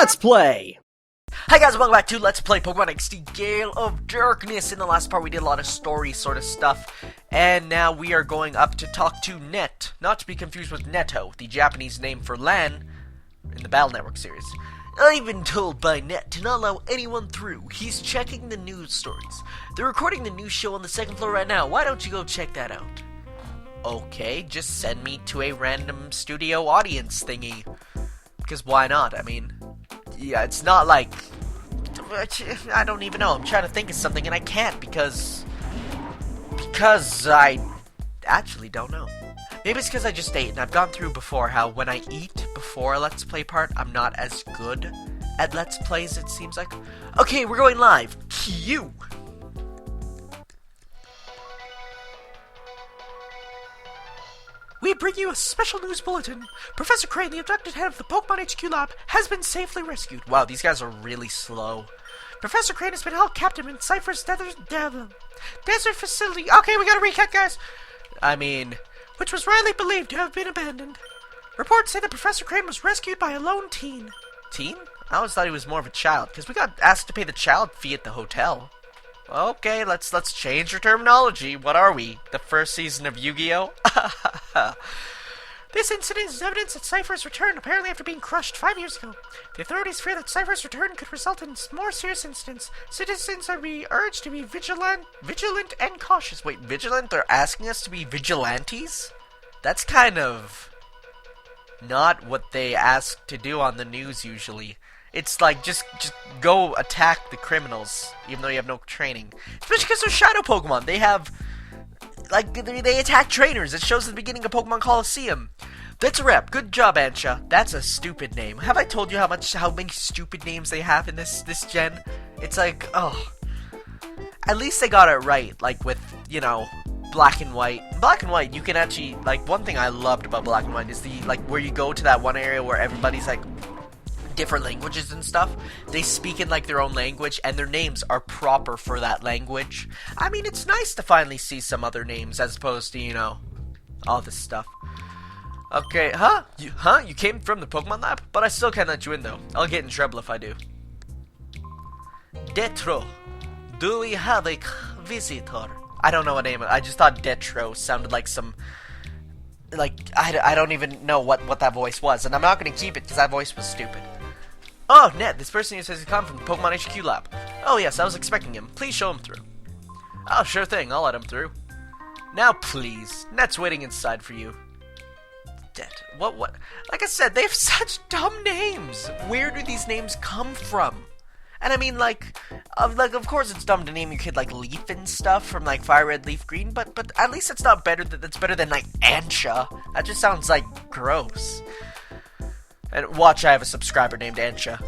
Let's Play! Hi guys, welcome back to Let's Play Pokemon XD Gale of Darkness. In the last part we did a lot of story sort of stuff, and now we are going up to talk to Net, not to be confused with Neto, the Japanese name for LAN in the Battle Network series. I've been told by Net to not allow anyone through. He's checking the news stories. They're recording the news show on the second floor right now. Why don't you go check that out? Okay, just send me to a random studio audience thingy. Because why not? I mean, yeah, it's not like... I don't even know. I'm trying to think of something and I can't because I actually don't know. Maybe it's because I just ate, and I've gone through before how when I eat before a Let's Play part, I'm not as good at Let's Plays, it seems like. Okay, we're going live. Cue! We bring you a special news bulletin. Professor Crane, the abducted head of the Pokemon HQ lab, has been safely rescued. Wow, these guys are really slow. Professor Crane has been held captive in Cypher's desert facility. Okay, we gotta recap, guys. I mean, which was widely believed to have been abandoned. Reports say that Professor Crane was rescued by a lone teen. Teen? I always thought he was more of a child, because we got asked to pay the child fee at the hotel. Okay, let's change your terminology. What are we? The first season of Yu-Gi-Oh? This incident is evidence that Cypher's return, apparently after being crushed 5 years ago. The authorities fear that Cypher's return could result in more serious incidents. Citizens are being urged to be vigilant and cautious. Wait, vigilant? They're asking us to be vigilantes? That's kind of not what they ask to do on the news usually. It's like, just go attack the criminals, even though you have no training. Especially because they're shadow Pokemon. They have, like, they attack trainers. It shows at the beginning of Pokemon Coliseum. That's a wrap. Good job, Ansha. That's a stupid name. Have I told you how many stupid names they have in this gen? It's like, oh. At least they got it right, like with, you know, Black and White. Black and White, you can actually, like, one thing I loved about Black and White is the, like, where you go to that one area where everybody's, like, different languages and stuff. They speak in like their own language and their names are proper for that language. I mean, it's nice to finally see some other names as opposed to, you know, all this stuff. Okay, You came from the Pokemon lab? But I still can't let you in though. I'll get in trouble if I do. Detro, do we have a visitor? I don't know what name. I just thought Detro sounded like some, like, I don't even know what that voice was, and I'm not going to keep it because that voice was stupid. Oh, Net, this person here says he come from the Pokemon HQ lab. Oh yes, I was expecting him. Please show him through. Oh, sure thing, I'll let him through. Now please, Net's waiting inside for you. Net, what? Like I said, they have such dumb names. Where do these names come from? And I mean, like, of course it's dumb to name your kid, like, Leaf and stuff from, like, Fire Red, Leaf Green, but at least it's not better, that's better than, like, Ansha. That just sounds, like, gross. And watch, I have a subscriber named Ansha.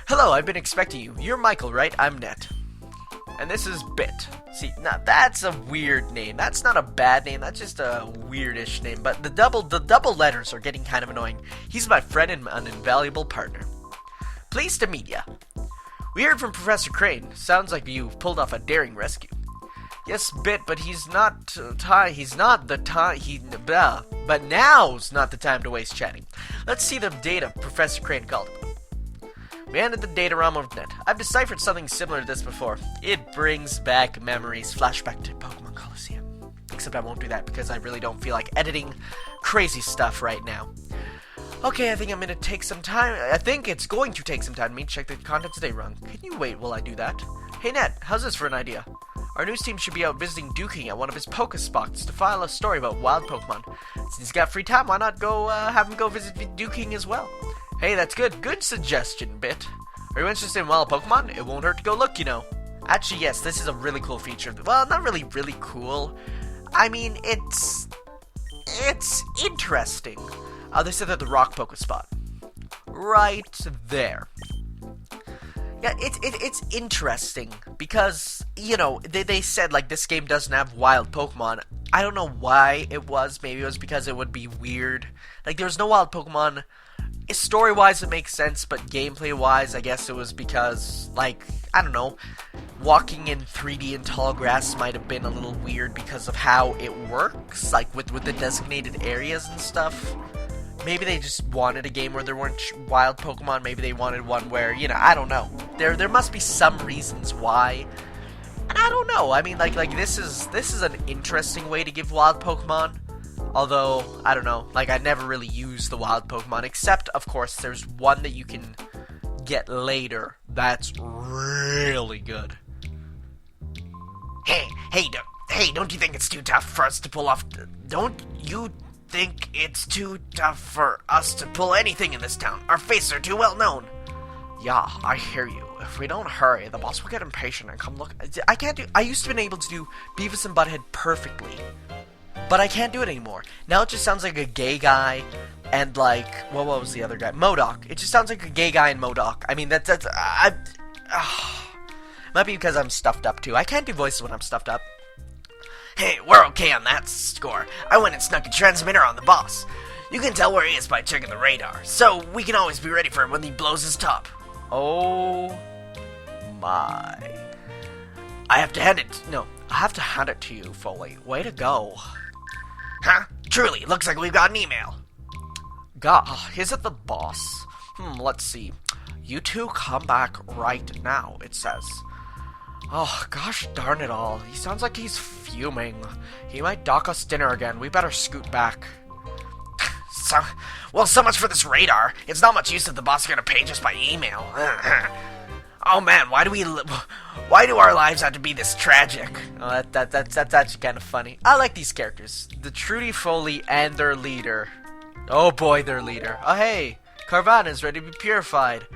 Hello, I've been expecting you. You're Michael, right? I'm Net. And this is Bit. See, now that's a weird name. That's not a bad name, that's just a weirdish name, but the double letters are getting kind of annoying. He's my friend and an invaluable partner. Pleased to meet ya. We heard from Professor Crane. Sounds like you've pulled off a daring rescue. Yes, Bit, but he's not but now's not the time to waste chatting. Let's see the data Professor Crane called about. We handed the data ROM over to Net. I've deciphered something similar to this before. It brings back memories, flashback to Pokemon Coliseum. Except I won't do that because I really don't feel like editing crazy stuff right now. Okay, I think it's going to take some time for me to check the contents today wrong. Can you wait while I do that? Hey Net, how's this for an idea? Our news team should be out visiting Duking at one of his Pokespots to file a story about wild Pokemon. Since he's got free time, why not go have him go visit Duking as well? Hey, that's good. Good suggestion, Bit. Are you interested in wild Pokemon? It won't hurt to go look, you know. Actually, yes, this is a really cool feature. Well, not really cool. I mean, it's interesting. They said that the Rock Pokespot. Right there. Yeah, it's interesting because, you know, they said, like, this game doesn't have wild Pokemon. I don't know why it was. Maybe it was because it would be weird. Like, there's no wild Pokemon. Story-wise, it makes sense, but gameplay-wise, I guess it was because, like, I don't know, walking in 3D in tall grass might have been a little weird because of how it works, like, with the designated areas and stuff. maybe they just wanted a game where there weren't wild Pokemon. Maybe they wanted one where, you know, I don't know. There must be some reasons why. And I don't know. I mean, like this is an interesting way to give wild Pokemon. Although, I don't know. Like, I never really used the wild Pokemon, except, of course, there's one that you can get later. That's really good. Hey, don't you think it's too tough for us to pull off... Don't you think it's too tough for us to pull anything in this town? Our faces are too well known. Yeah, I hear you. If we don't hurry, the boss will get impatient and come look... I used to be able to do Beavis and Butthead perfectly. But I can't do it anymore. Now it just sounds like a gay guy and like... Well, what was the other guy? MODOK. It just sounds like a gay guy and MODOK. I mean, might be because I'm stuffed up too. I can't do voices when I'm stuffed up. Hey, we're okay on that score. I went and snuck a transmitter on the boss. You can tell where he is by checking the radar, so we can always be ready for him when he blows his top. Oh my. I have to hand it... No, I have to hand it to you, Foley. Way to go. Huh? Truly, looks like we've got an email. Is it the boss? Let's see. You two come back right now, it says. Oh, gosh darn it all. He sounds like he's fuming. He might dock us dinner again. We better scoot back. So much for this radar. It's not much use if the boss is gonna page us by email. Oh man, why do our lives have to be this tragic? Oh, that's actually kind of funny. I like these characters. The Trudy Foley and their leader. Oh boy, their leader. Oh hey, Carvana's ready to be purified.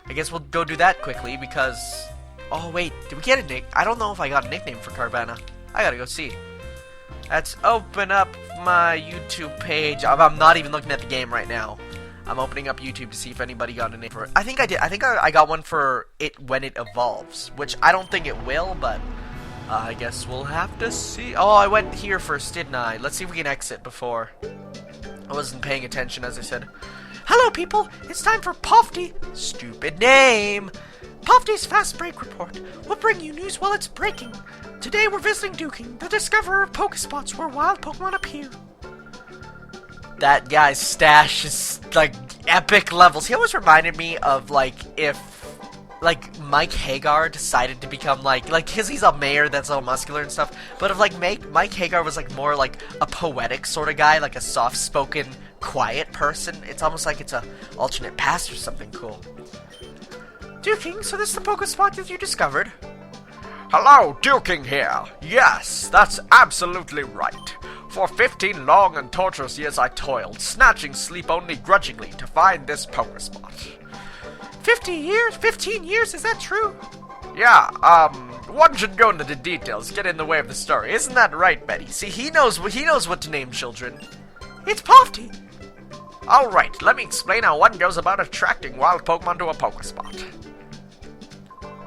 I guess we'll go do that quickly because... Oh wait, did we get a nick? I don't know if I got a nickname for Carvana. I gotta go see. Let's open up my YouTube page. I'm not even looking at the game right now. I'm opening up YouTube to see if anybody got a name for it. I think I did. I think I got one for it when it evolves, which I don't think it will, but I guess we'll have to see. Oh, I went here first, didn't I? Let's see if we can exit before. I wasn't paying attention, as I said. Hello, people. It's time for Pofty. Stupid name. Pofty's Fast Break Report. We'll bring you news while it's breaking. Today we're visiting Duking, the discoverer of Pokespots where wild Pokemon appear. That guy's stash is, like, epic levels. He always reminded me of, like, if, like, Mike Hagar decided to become, like, because he's a mayor that's all muscular and stuff, but if, like, Mike Hagar was, like, more, like, a poetic sort of guy, like a soft-spoken, quiet person, it's almost like it's a alternate past or something cool. Duking, so this is the Pokespot that you discovered? Hello, Duking here. Yes, that's absolutely right. For 15 long and torturous years I toiled, snatching sleep only grudgingly to find this Pokespot. 15 years, is that true? Yeah, one should go into the details, get in the way of the story. Isn't that right, Betty? See, he knows what to name children. It's Pofty. Alright, let me explain how one goes about attracting wild Pokemon to a Pokespot.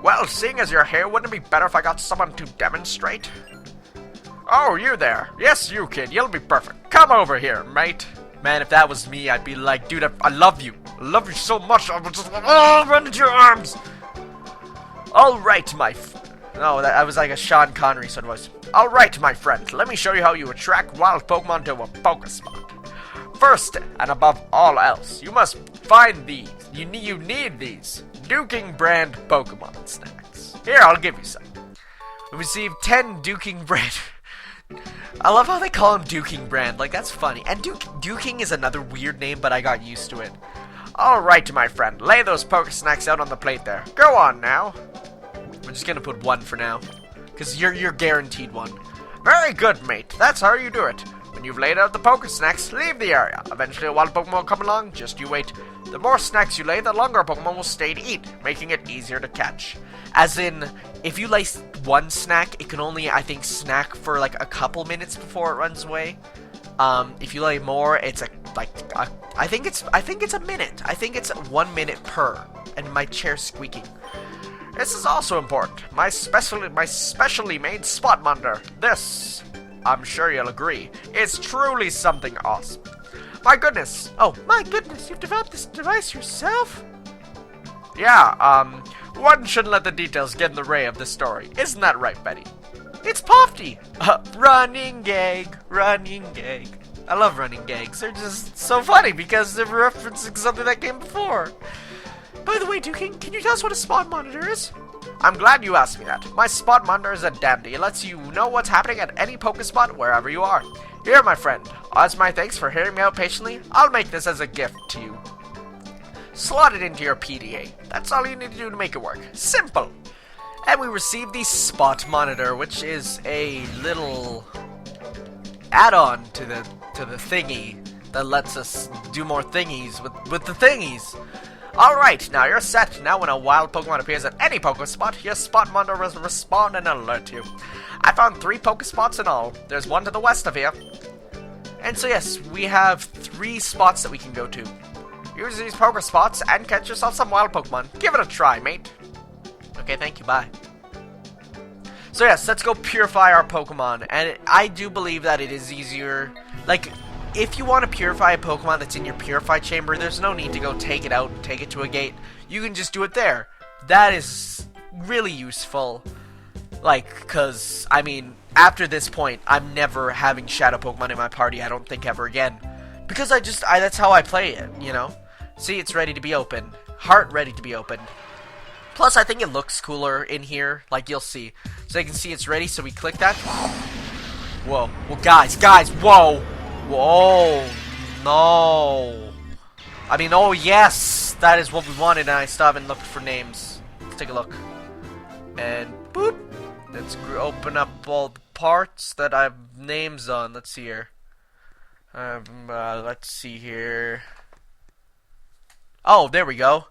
Well, seeing as you're here, wouldn't it be better if I got someone to demonstrate? Oh, you there. Yes, you, kid. You'll be perfect. Come over here, mate. Man, if that was me, I'd be like, dude, I love you. I love you so much, I would just run into your arms. Alright, I was like a Sean Connery sort of voice. Alright, my friend. Let me show you how you attract wild Pokemon to a Pokespot. First, and above all else, you must find these. You need these Duking brand Pokemon snacks. Here, I'll give you some. We received 10 Duking brand. I love how they call him Duking brand. Like, that's funny. And Duking is another weird name, but I got used to it. Alright, my friend. Lay those Pokesnacks out on the plate there. Go on now. We're just gonna put one for now. Because you're guaranteed one. Very good, mate. That's how you do it. When you've laid out the Pokesnacks, leave the area. Eventually a wild Pokemon will come along, just you wait. The more snacks you lay, the longer a Pokemon will stay to eat, making it easier to catch. As in, if you lay one snack, it can only, I think, snack for like a couple minutes before it runs away. If you lay more, it's I think it's a minute. I think it's 1 minute per. And my chair's squeaking. This is also important. My specially made Spot Monitor. This, I'm sure you'll agree, is truly something awesome. My goodness. Oh, my goodness, you've developed this device yourself? Yeah, one shouldn't let the details get in the way of the story. Isn't that right, Betty? It's Pofty! Running gag, running gag. I love running gags. They're just so funny because they're referencing something that came before. By the way, Duking, can you tell us what a spot monitor is? I'm glad you asked me that. My spot monitor is a dandy. It lets you know what's happening at any Pokespot wherever you are. Here, my friend. As my thanks for hearing me out patiently, I'll make this as a gift to you. Slot it into your PDA. That's all you need to do to make it work. Simple. And we received the spot monitor, which is a little add-on to the thingy that lets us do more thingies with the thingies. Alright, now you're set. Now when a wild Pokemon appears at any Pokespot, your spot monitor will respond and alert you. I found 3 Pokespots in all. There's one to the west of here. And so yes, we have 3 spots that we can go to. Use these Pokespots and catch yourself some wild Pokemon. Give it a try, mate. Okay, thank you, bye. So yes, let's go purify our Pokemon. And I do believe that it is easier. Like, if you want to purify a Pokemon that's in your Purify Chamber, there's no need to go take it out and take it to a gate. You can just do it there. That is really useful. Like, because, I mean, after this point, I'm never having Shadow Pokemon in my party, I don't think ever again. Because that's how I play it, you know? See, it's ready to be opened. Heart ready to be opened. Plus, I think it looks cooler in here, like you'll see. So you can see it's ready, so we click that. Whoa. Well, guys, whoa. Whoa. No. I mean, oh, yes. That is what we wanted, and I still haven't looked for names. Let's take a look. And, boop. Let's open up all the parts that I have names on. Let's see here. Let's see here. Oh, there we go.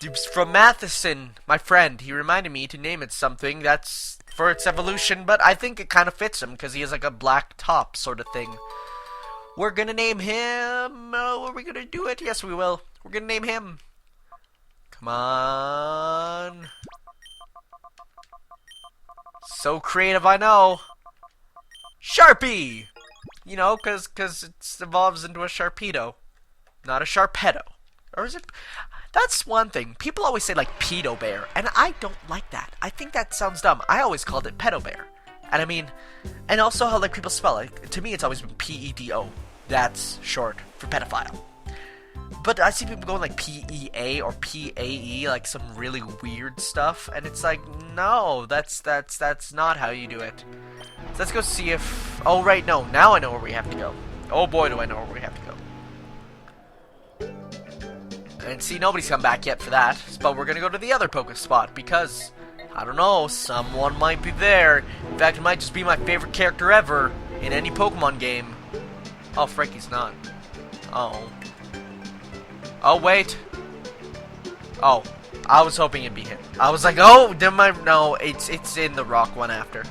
It's from Matheson, my friend. He reminded me to name it something that's for its evolution, but I think it kind of fits him because he has like a black top sort of thing. We're gonna name him. Oh, are we gonna do it? Yes, we will. We're gonna name him. Come on. So creative, I know. Sharpie! You know, because it evolves into a Sharpedo. Not a Sharpedo. Or is it? That's one thing. People always say, like, Pedo Bear. And I don't like that. I think that sounds dumb. I always called it Pedo Bear. And I mean, and also how, like, people spell it. To me, it's always been P-E-D-O. That's short for pedophile. But I see people going, like, P-E-A or P-A-E, like, some really weird stuff. And it's like, no, that's not how you do it. So let's go see if... Oh, right, no. Now I know where we have to go. Oh, boy, do I know where we have to go. And see, nobody's come back yet for that. But we're gonna go to the other Pokespot because, I don't know, someone might be there. In fact, it might just be my favorite character ever in any Pokemon game. Oh, frick, he's not. Oh. Oh, wait. Oh, I was hoping it'd be him. I was like, oh, no, it's in the rock one after.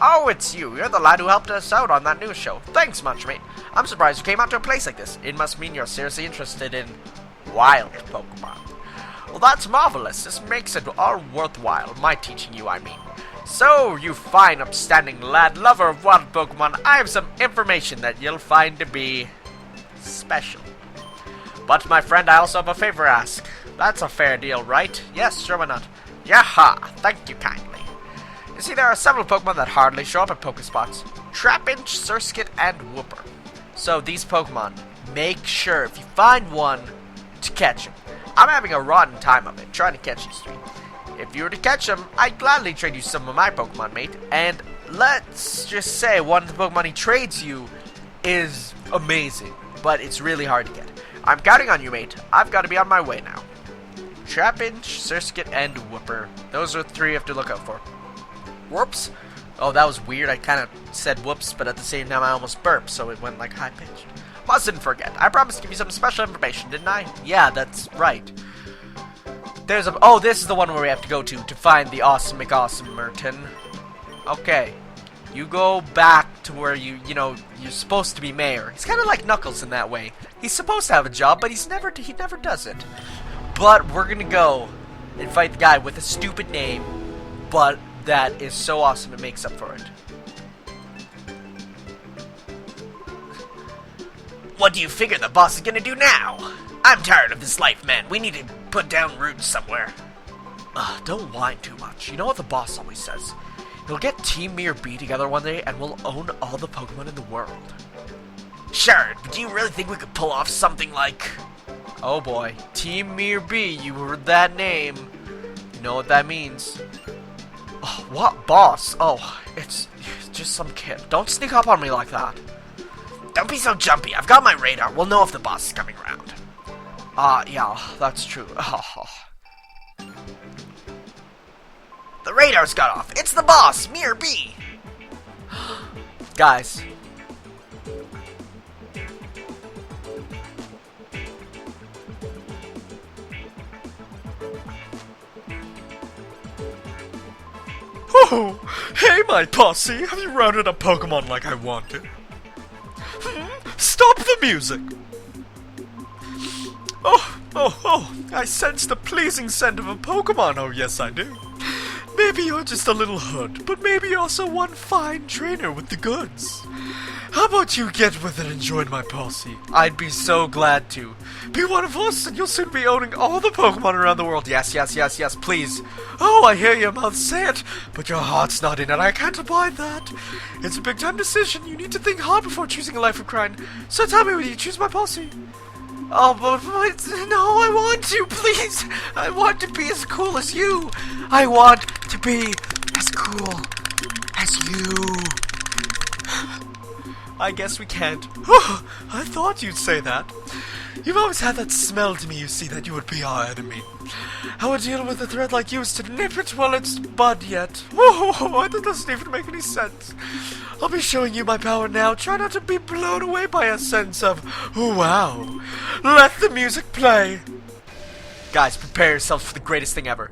Oh, it's you. You're the lad who helped us out on that news show. Thanks much, mate. I'm surprised you came out to a place like this. It must mean you're seriously interested in wild Pokemon. Well, that's marvelous. This makes it all worthwhile. My teaching you, I mean. So, you fine, upstanding lad, lover of wild Pokemon, I have some information that you'll find to be special. But, my friend, I also have a favor to ask. That's a fair deal, right? Yes, sure, why not? Yaha! Thank you kindly. You see, there are several Pokemon that hardly show up at Pokespots. Trapinch, Surskit, and Wooper. So, these Pokemon, make sure, if you find one, to catch him. I'm having a rotten time of it, trying to catch these 3. If you were to catch them, I'd gladly trade you some of my Pokemon, mate. And let's just say one of the Pokemon he trades you is amazing, but it's really hard to get. I'm counting on you, mate. I've got to be on my way now. Trapinch, Surskit, and Wooper. Those are 3 you have to look out for. Whoops. Oh, that was weird. I kind of said whoops, but at the same time I almost burped, so it went like high-pitched. Mustn't forget. I promised to give you some special information, didn't I? Yeah, that's right. There's a... Oh, this is the one where we have to go to find the awesome McAwesomerton. Okay. You go back to where you're supposed to be mayor. He's kind of like Knuckles in that way. He's supposed to have a job, but he never does it. But we're gonna go and fight the guy with a stupid name, but that is so awesome it makes up for it. What do you figure the boss is gonna do now? I'm tired of this life, man. We need to put down roots somewhere. Don't whine too much. You know what the boss always says? He'll get Team Miror B together one day and we'll own all the Pokemon in the world. Sure, but do you really think we could pull off something like... Oh boy, Team Miror B, you heard that name. You know what that means. Oh, what boss? Oh, it's just some kid. Don't sneak up on me like that. Don't be so jumpy. I've got my radar. We'll know if the boss is coming around. Yeah, that's true. Oh. The radar's got off. It's the boss, Miror B. Guys. Oh, hey my posse, have you rounded up Pokemon like I wanted? Stop the music! Oh, I sense the pleasing scent of a Pokemon, oh yes I do. Maybe you're just a little hood, but maybe you're also one fine trainer with the goods. How about you get with it and join my posse? I'd be so glad to. Be one of us, and you'll soon be owning all the Pokemon around the world. Yes, please. Oh, I hear your mouth say it, but your heart's not in it. I can't abide that. It's a big-time decision. You need to think hard before choosing a life of crime. So tell me, will you choose my posse? Oh, but no, I want to, please. I want to be as cool as you. I want to be as cool as you. I guess we can't. Oh, I thought you'd say that. You've always had that smell to me, you see, that you would be our enemy. How a deal with a threat like you is to nip it while it's bud yet. Oh, that doesn't even make any sense. I'll be showing you my power now. Try not to be blown away by a sense of, oh, wow. Let the music play. Guys, prepare yourselves for the greatest thing ever.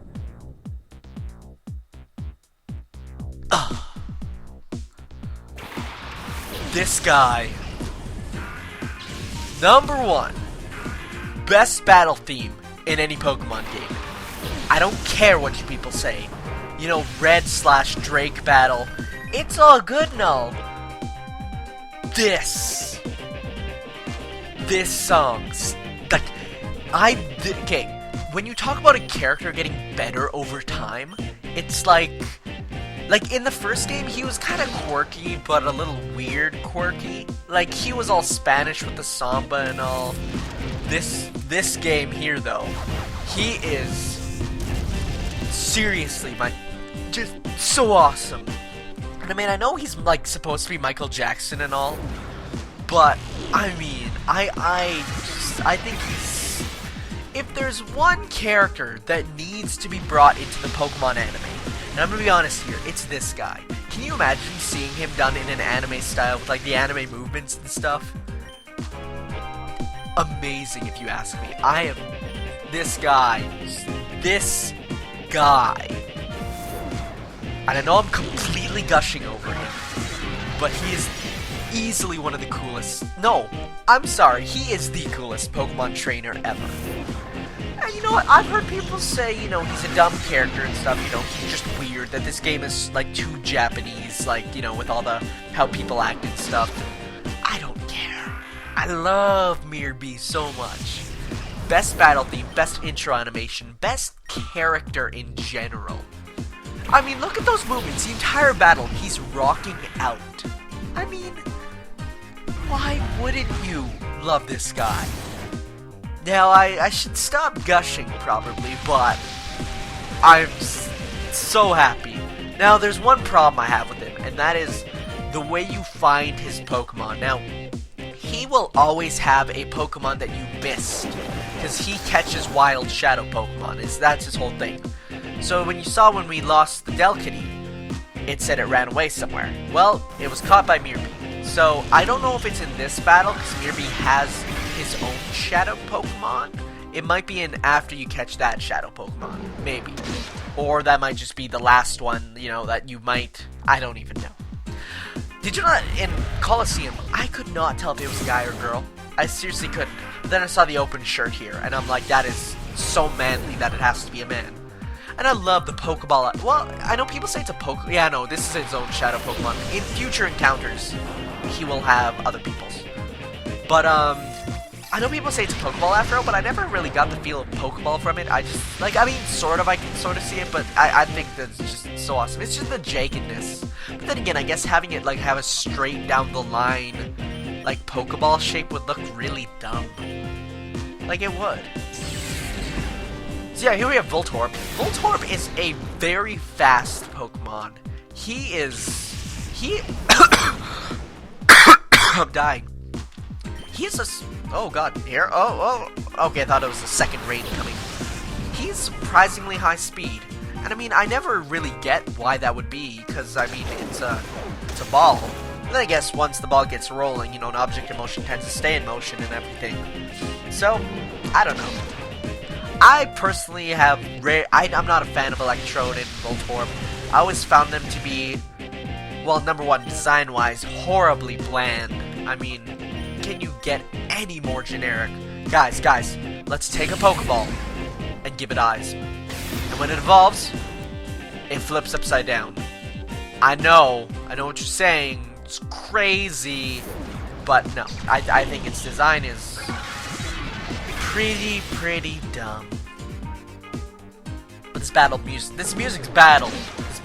This guy. Number 1. Best battle theme in any Pokemon game. I don't care what you people say. You know, Red/Drake battle. It's all good and all. This song's like, okay, when you talk about a character getting better over time, it's like in the first game, he was kind of quirky, but a little weird quirky. Like, he was all Spanish with the samba and all. This game here, though, he is seriously just so awesome. And I mean, I know he's like supposed to be Michael Jackson and all, but I mean, I think he's. If there's one character that needs to be brought into the Pokemon anime, and I'm gonna be honest here, it's this guy. Can you imagine seeing him done in an anime style with like the anime movements and stuff? Amazing, if you ask me. This guy. And I know I'm completely gushing over him, but he is easily one of the coolest. No, I'm sorry, he is the coolest Pokemon trainer ever. And you know what, I've heard people say, you know, he's a dumb character and stuff, you know, he's just weird, that this game is, like, too Japanese, like, you know, with all the, how people act and stuff. I don't care. I love Miror B so much. Best battle theme, best intro animation, best character in general. I mean, look at those movements, the entire battle, he's rocking out. I mean, why wouldn't you love this guy? Now, I should stop gushing, probably, but I'm so happy. Now, there's one problem I have with him, and that is the way you find his Pokemon. Now, he will always have a Pokemon that you missed, because he catches wild shadow Pokemon. That's his whole thing. So when we lost the Delcatty, it said it ran away somewhere. Well, it was caught by Miror B. So I don't know if it's in this battle, because Miror B has his own shadow Pokemon. It might be in after you catch that shadow Pokemon, maybe. Or that might just be the last one, you know, that you might, I don't even know. Did you not, in Coliseum, I could not tell if it was a guy or girl. I seriously couldn't. Then I saw the open shirt here, and I'm like, that is so manly that it has to be a man. And I love the Pokeball. Well, I know people say it's a Poke. Yeah, no, this is his own shadow Pokemon. In future encounters, he will have other people's. But, I know people say it's a Pokeball after all, but I never really got the feel of Pokeball from it. I just, like, I mean, sort of, I can sort of see it, but I think that's just so awesome. It's just the jaggedness. But then again, I guess having it, like, have a straight down the line like Pokeball shape would look really dumb. Like it would. So yeah, here we have Voltorb. Voltorb is a very fast Pokemon. I'm dying. Oh god, here. Okay, I thought it was the second raid coming. He's surprisingly high speed. And I mean, I never really get why that would be, because I mean, it's a ball. And then I guess once the ball gets rolling, you know, an object in motion tends to stay in motion and everything. So, I don't know. I personally I'm not a fan of Electrode and Voltorb. I always found them to be, well, number one, design-wise, horribly bland. I mean, can you get any more generic? Guys, let's take a Pokeball and give it eyes. And when it evolves, it flips upside down. I know what you're saying. It's crazy, but no, I think its design is pretty dumb. But the music's battle. The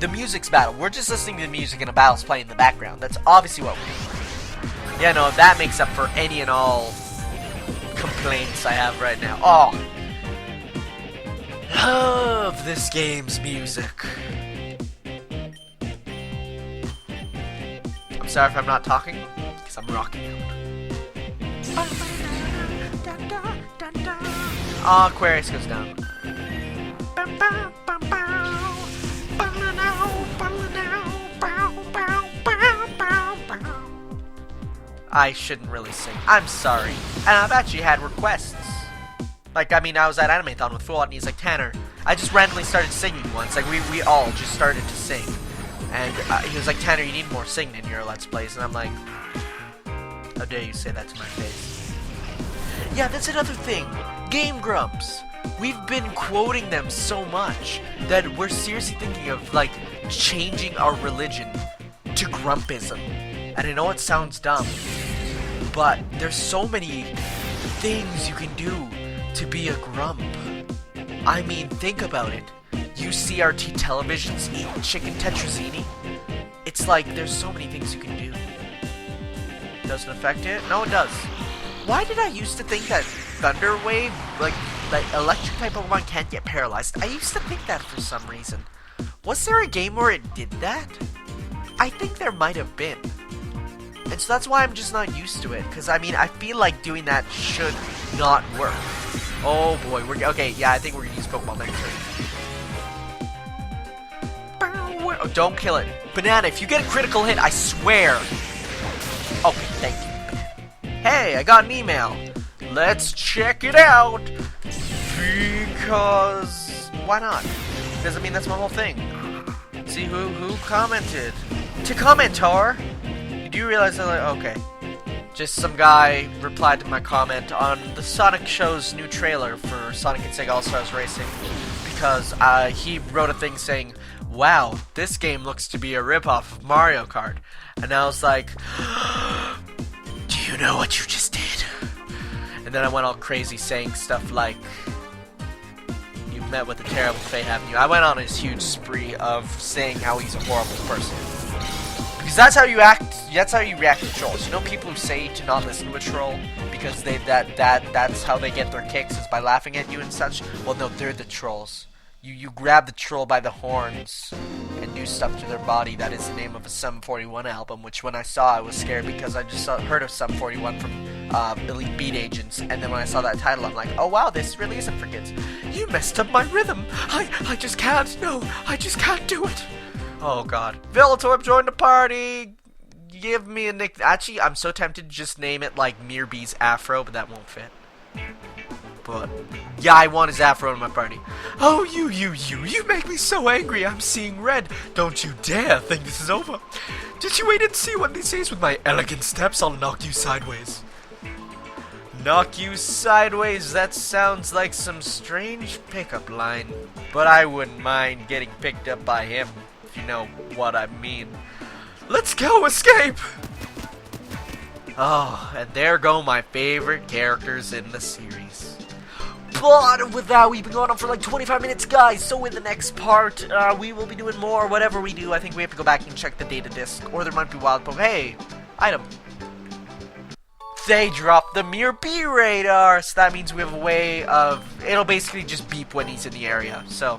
music's battle. We're just listening to the music and a battle's playing in the background. That's obviously what we're doing. Yeah, no, that makes up for any and all complaints I have right now. Oh, love this game's music. I'm sorry if I'm not talking, because I'm rocking out. Oh, Aquarius goes down. I shouldn't really sing. I'm sorry. And I've actually had requests. Like, I mean, I was at Animathon with Full Out, and he's like, Tanner, I just randomly started singing once. Like, we all just started to sing. And he was like, Tanner, you need more singing in your Let's Plays. And I'm like, how dare you say that to my face. Yeah, that's another thing. Game Grumps. We've been quoting them so much that we're seriously thinking of, like, changing our religion to Grumpism. And I know it sounds dumb, but there's so many things you can do to be a grump. I mean, think about it. You CRT televisions eat chicken tetrazzini? It's like, there's so many things you can do. Doesn't affect it? No, it does. Why did I used to think that Thunder Wave, like electric type Pokemon can't get paralyzed? I used to think that for some reason. Was there a game where it did that? I think there might have been. And so that's why I'm just not used to it. Because, I mean, I feel like doing that should not work. Oh, boy. Okay, yeah, I think we're going to use Pokeball next turn. Oh, don't kill it. Banana, if you get a critical hit, I swear. Okay, thank you. Hey, I got an email. Let's check it out. Because... why not? Because, I mean, that's my whole thing. See who commented. To commentar. Do you realize that, like, okay. Just some guy replied to my comment on the Sonic Show's new trailer for Sonic and Sega All-Stars Racing. Because he wrote a thing saying, wow, this game looks to be a ripoff of Mario Kart. And I was like, do you know what you just did? And then I went all crazy saying stuff like, you've met with a terrible fate, haven't you? I went on this huge spree of saying how he's a horrible person. Because that's how you act. That's how you react to trolls. You know, people who say to not listen to a troll because that's how they get their kicks, is by laughing at you and such. Well, no, they're the trolls. You grab the troll by the horns and do stuff to their body. That is the name of a Sum 41 album. Which when I saw, I was scared because I just heard of Sum 41 from Elite Beat Agents, and then when I saw that title, I'm like, oh wow, this really isn't for kids. You messed up my rhythm. I just can't. No, I just can't do it. Oh god. Villatorp joined the party! Give me a nick. Actually, I'm so tempted to just name it like Miror B's Afro, but that won't fit. But, yeah, I want his Afro in my party. Oh, you make me so angry, I'm seeing red. Don't you dare think this is over. Did you wait and see what he says with my elegant steps? I'll knock you sideways. Knock you sideways? That sounds like some strange pickup line. But I wouldn't mind getting picked up by him. You know what I mean. Let's go escape! Oh, and there go my favorite characters in the series. But with that, we've been going on for like 25 minutes, guys. So in the next part, we will be doing more. Whatever we do, I think we have to go back and check the data disk. Or there might be wild Pokemon. Hey, item. They dropped the Miror B radar. So that means we have a way of... It'll basically just beep when he's in the area. So...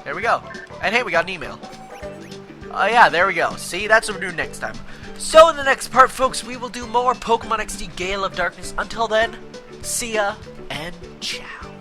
There we go. And hey, we got an email. Yeah, there we go. See, that's what we're doing next time. So in the next part, folks, we will do more Pokemon XD Gale of Darkness. Until then, see ya and ciao.